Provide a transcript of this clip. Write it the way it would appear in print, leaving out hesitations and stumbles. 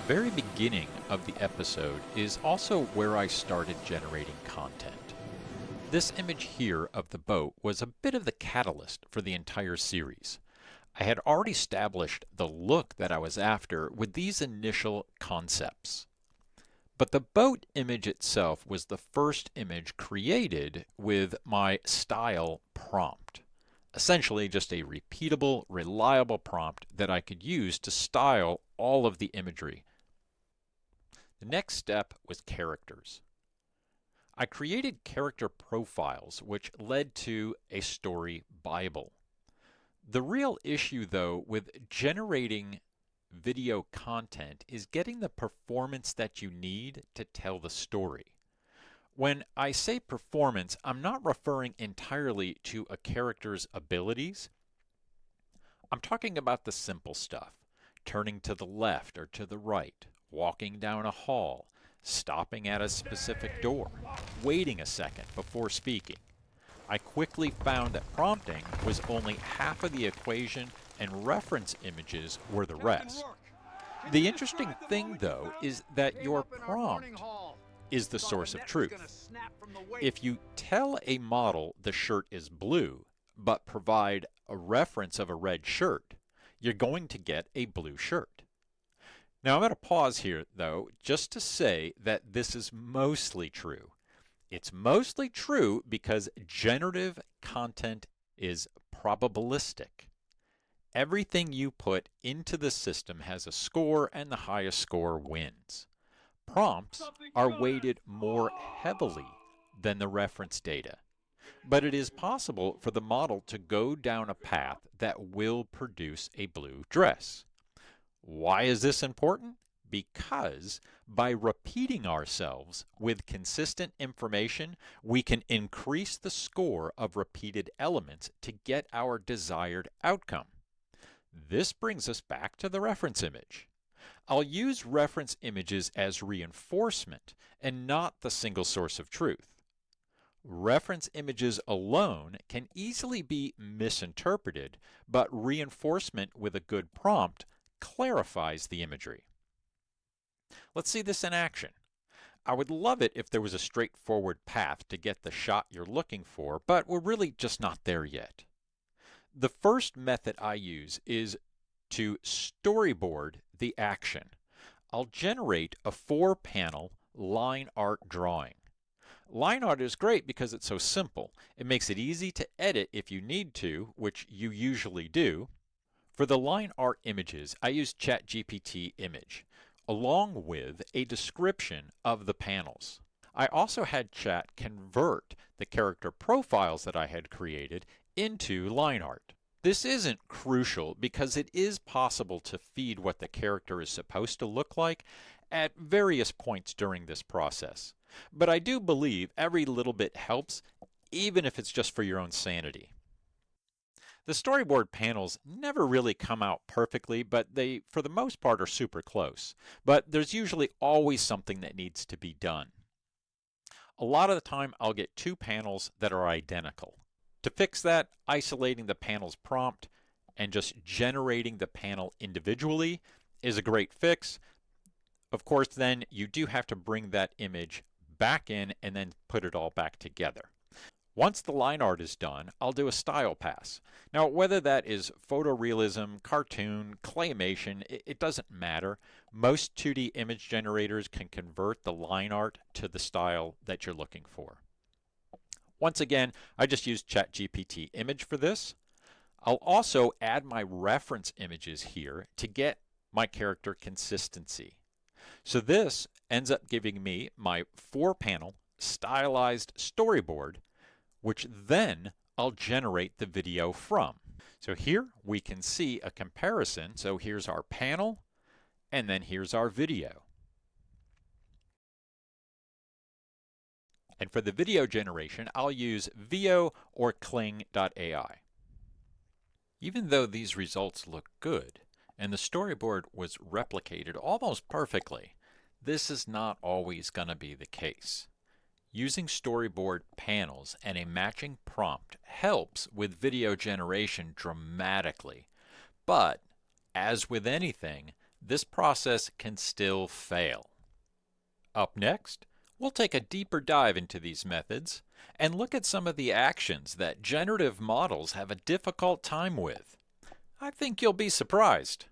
very beginning of the episode is also where I started generating content. This image here of the boat was a bit of the catalyst for the entire series. I had already established the look that I was after with these initial concepts. But the boat image itself was the first image created with my style prompt. Essentially just a repeatable, reliable prompt that I could use to style all of the imagery. The next step was characters. I created character profiles which led to a story Bible. The real issue though with generating video content is getting the performance that you need to tell the story. When I say performance, I'm not referring entirely to a character's abilities. I'm talking about the simple stuff. Turning to the left or to the right, walking down a hall, stopping at a specific door, waiting a second before speaking. I quickly found that prompting was only half of the equation and reference images were the rest. The interesting thing, though, is that your prompt is the source of truth. If you tell a model the shirt is blue, but provide a reference of a red shirt, you're going to get a blue shirt. Now I'm going to pause here, though, just to say that this is mostly true. It's mostly true because generative content is probabilistic. Everything you put into the system has a score, and the highest score wins. Prompts are weighted more heavily than the reference data, but it is possible for the model to go down a path that will produce a blue dress. Why is this important? Because by repeating ourselves with consistent information, we can increase the score of repeated elements to get our desired outcome. This brings us back to the reference image. I'll use reference images as reinforcement and not the single source of truth. Reference images alone can easily be misinterpreted, but reinforcement with a good prompt clarifies the imagery. Let's see this in action. I would love it if there was a straightforward path to get the shot you're looking for, but we're really just not there yet. The first method I use is to storyboard the action. I'll generate a 4-panel line art drawing. Line art is great because it's so simple. It makes it easy to edit if you need to, which you usually do. For the line art images, I use ChatGPT Image, along with a description of the panels. I also had Chat convert the character profiles that I had created into line art. This isn't crucial because it is possible to feed what the character is supposed to look like at various points during this process. But I do believe every little bit helps, even if it's just for your own sanity. The storyboard panels never really come out perfectly, but they, for the most part, are super close. But there's usually always something that needs to be done. A lot of the time, I'll get 2 panels that are identical. To fix that, isolating the panel's prompt and just generating the panel individually is a great fix. Of course, then you do have to bring that image back in and then put it all back together. Once the line art is done, I'll do a style pass. Now, whether that is photorealism, cartoon, claymation, it doesn't matter. Most 2D image generators can convert the line art to the style that you're looking for. Once again, I just use ChatGPT Image for this. I'll also add my reference images here to get my character consistency. So this ends up giving me my 4-panel stylized storyboard, which then I'll generate the video from. So here we can see a comparison. So here's our panel, and then here's our video. And for the video generation, I'll use Veo or Kling.ai. Even though these results look good, and the storyboard was replicated almost perfectly, this is not always going to be the case. Using storyboard panels and a matching prompt helps with video generation dramatically, but as with anything, this process can still fail. Up next, we'll take a deeper dive into these methods and look at some of the actions that generative models have a difficult time with. I think you'll be surprised.